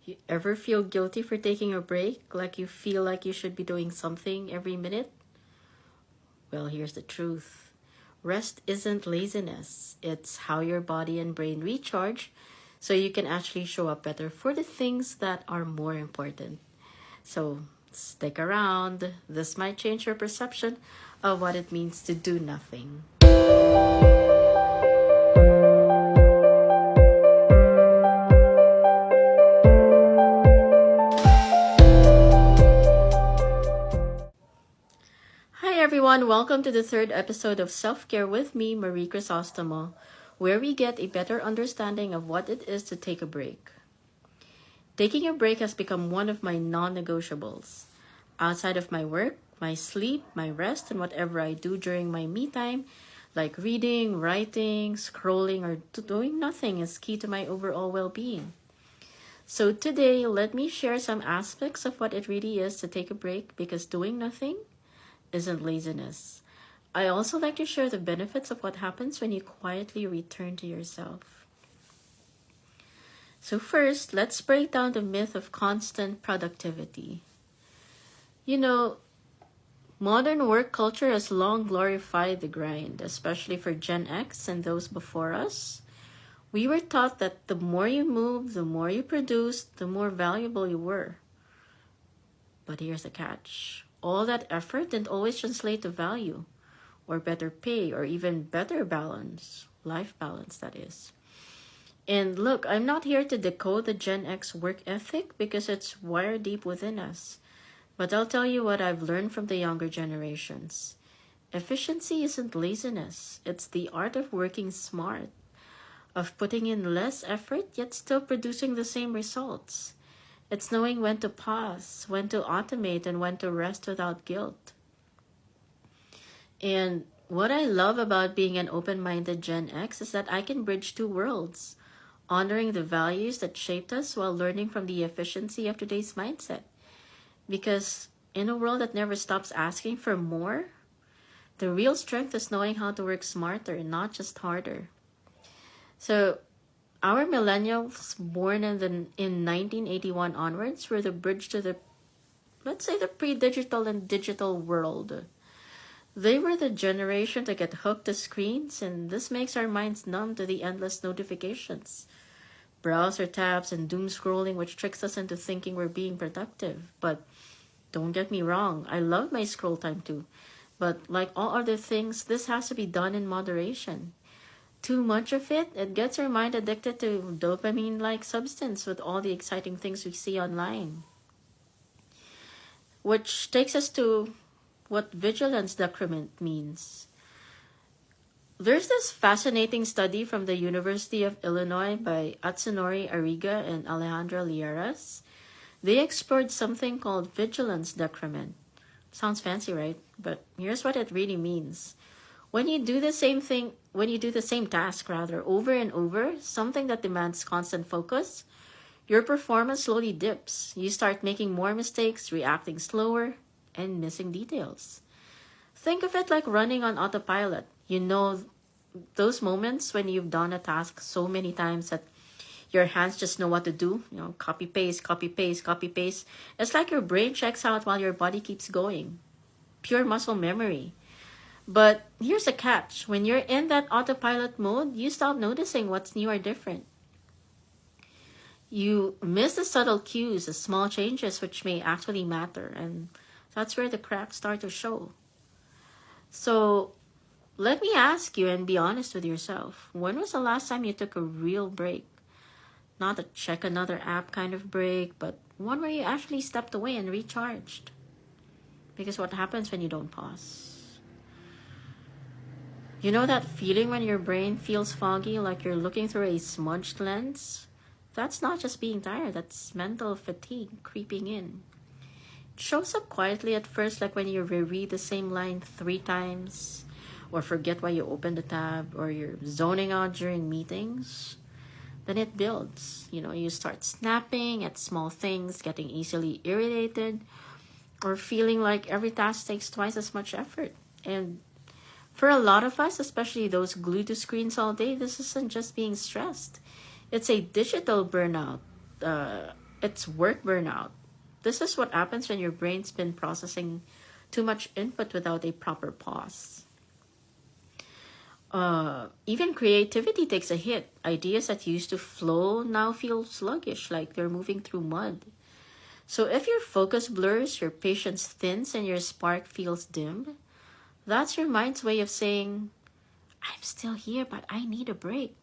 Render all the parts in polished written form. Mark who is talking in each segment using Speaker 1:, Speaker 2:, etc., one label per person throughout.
Speaker 1: You ever feel guilty for taking a break? Like you feel like you should be doing something every minute? Well, here's the truth. Rest isn't laziness. It's how your body and brain recharge so you can actually show up better for the things that are more important. So stick around. This might change your perception of what it means to do nothing. Hi everyone, welcome to the third episode of Self-Care with me, Marie Crisostomo, where we get a better understanding of what it is to take a break. Taking a break has become one of my non-negotiables. Outside of my work, my sleep, my rest, and whatever I do during my me time, like reading, writing, scrolling, or doing nothing, is key to my overall well-being. So today, let me share some aspects of what it really is to take a break, because doing nothing isn't laziness. I also like to share the benefits of what happens when you quietly return to yourself. So first, let's break down the myth of constant productivity. You know, modern work culture has long glorified the grind, especially for Gen X and those before us. We were taught that the more you move, the more you produce, the more valuable you were. But here's the catch. All that effort didn't always translate to value, or better pay, or even better balance, life balance, that is. And look, I'm not here to decode the Gen X work ethic because it's wired deep within us. But I'll tell you what I've learned from the younger generations. Efficiency isn't laziness, it's the art of working smart, of putting in less effort yet still producing the same results. It's knowing when to pause, when to automate, and when to rest without guilt. And what I love about being an open-minded Gen X is that I can bridge two worlds, honoring the values that shaped us while learning from the efficiency of today's mindset. Because in a world that never stops asking for more, the real strength is knowing how to work smarter, not just harder. So our millennials born in 1981 onwards were the bridge to the, let's say, the pre-digital and digital world. They were the generation to get hooked to screens, and this makes our minds numb to the endless notifications, browser tabs, and doom scrolling, which tricks us into thinking we're being productive. But don't get me wrong, I love my scroll time too. But like all other things, this has to be done in moderation. Too much of it, it gets our mind addicted to dopamine-like substance with all the exciting things we see online. Which takes us to what vigilance decrement means. There's this fascinating study from the University of Illinois by Atsunori Ariga and Alejandra Lieras. They explored something called vigilance decrement. Sounds fancy, right? But here's what it really means. When you do the same thing, when you do the same task rather, over and over, something that demands constant focus, your performance slowly dips. You start making more mistakes, reacting slower, and missing details. Think of it like running on autopilot. You know, those moments when you've done a task so many times that your hands just know what to do. Copy paste, copy paste, copy paste. It's like your brain checks out while your body keeps going. Pure muscle memory. But here's a catch. When you're in that autopilot mode, you stop noticing what's new or different. You miss the subtle cues, the small changes which may actually matter, and that's where the cracks start to show. So let me ask you and be honest with yourself. When was the last time you took a real break? Not a check another app kind of break, but one where you actually stepped away and recharged. Because what happens when you don't pause? You know that feeling when your brain feels foggy, like you're looking through a smudged lens? That's not just being tired, that's mental fatigue creeping in. It shows up quietly at first, like when you reread the same line 3 times, or forget why you opened the tab, or you're zoning out during meetings. Then it builds. You start snapping at small things, getting easily irritated, or feeling like every task takes twice as much effort. And for a lot of us, especially those glued to screens all day, this isn't just being stressed. It's a digital burnout. It's work burnout. This is what happens when your brain's been processing too much input without a proper pause. Even creativity takes a hit. Ideas that used to flow now feel sluggish, like they're moving through mud. So if your focus blurs, your patience thins, and your spark feels dim, that's your mind's way of saying, I'm still here, but I need a break.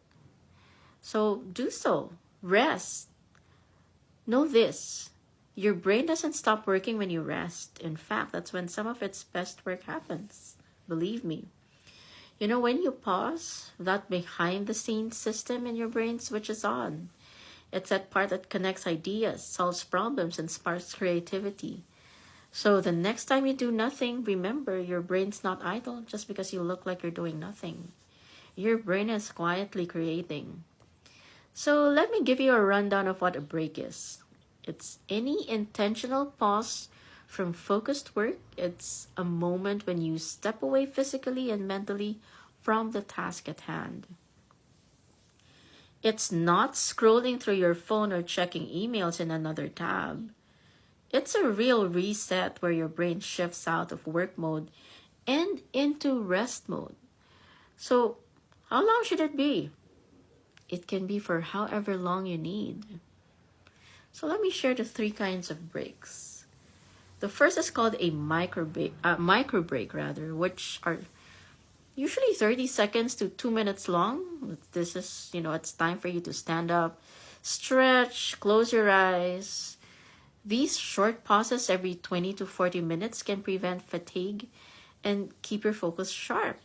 Speaker 1: So do so. Rest. Know this. Your brain doesn't stop working when you rest. In fact, that's when some of its best work happens. Believe me. You know, when you pause, that behind the scenes system in your brain switches on. It's that part that connects ideas, solves problems, and sparks creativity. So the next time you do nothing, remember your brain's not idle just because you look like you're doing nothing. Your brain is quietly creating. So let me give you a rundown of what a break is. It's any intentional pause from focused work. It's a moment when you step away physically and mentally from the task at hand. It's not scrolling through your phone or checking emails in another tab. It's a real reset where your brain shifts out of work mode and into rest mode. So, how long should it be? It can be for however long you need. So let me share the three kinds of breaks. The first is called a micro break rather, which are usually 30 seconds to 2 minutes long. This is, it's time for you to stand up, stretch, close your eyes. These short pauses every 20 to 40 minutes can prevent fatigue and keep your focus sharp.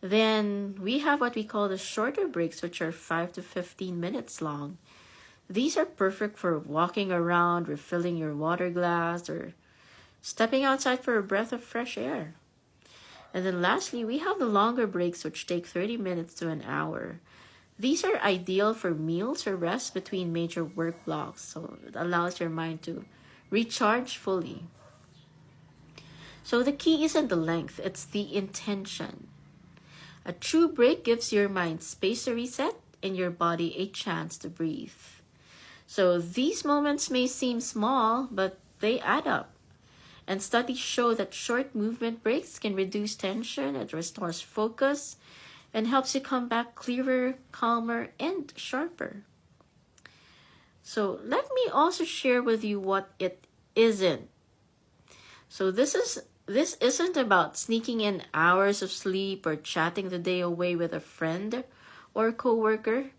Speaker 1: Then we have what we call the shorter breaks, which are 5 to 15 minutes long. These are perfect for walking around, refilling your water glass, or stepping outside for a breath of fresh air. And then lastly, we have the longer breaks, which take 30 minutes to an hour. These are ideal for meals or rest between major work blocks, so it allows your mind to recharge fully. So the key isn't the length, it's the intention. A true break gives your mind space to reset and your body a chance to breathe. So these moments may seem small, but they add up. And studies show that short movement breaks can reduce tension, it restores focus, and helps you come back clearer, calmer, and sharper. So let me also share with you what it isn't. So this isn't about sneaking in hours of sleep or chatting the day away with a friend or coworker.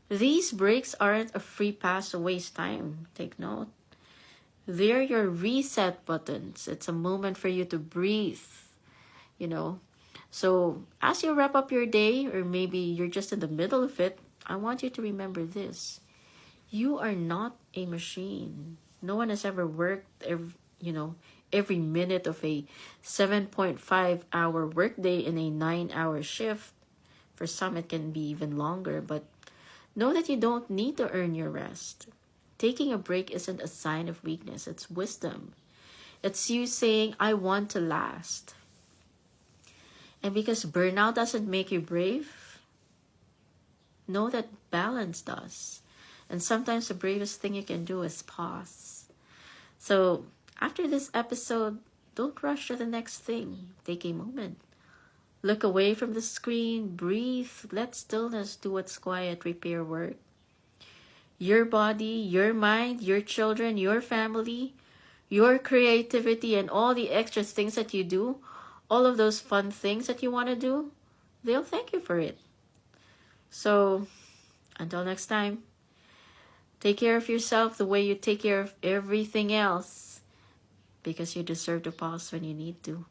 Speaker 1: These breaks aren't a free pass to waste time. Take note. They're your reset buttons. It's a moment for you to breathe, you know. So as you wrap up your day, or maybe you're just in the middle of it, I want you to remember this. You are not a machine. No one has ever worked every minute of a 7.5-hour workday in a 9-hour shift. For some, it can be even longer, but know that you don't need to earn your rest. Taking a break isn't a sign of weakness, it's wisdom. It's you saying, I want to last. And because burnout doesn't make you brave, know that balance does. And sometimes the bravest thing you can do is pause. So after this episode, don't rush to the next thing. Take a moment. Look away from the screen, breathe, let stillness do its quiet repair work. Your body, your mind, your children, your family, your creativity, and all the extra things that you do, all of those fun things that you want to do, they'll thank you for it. So, until next time, take care of yourself the way you take care of everything else, because you deserve to pause when you need to.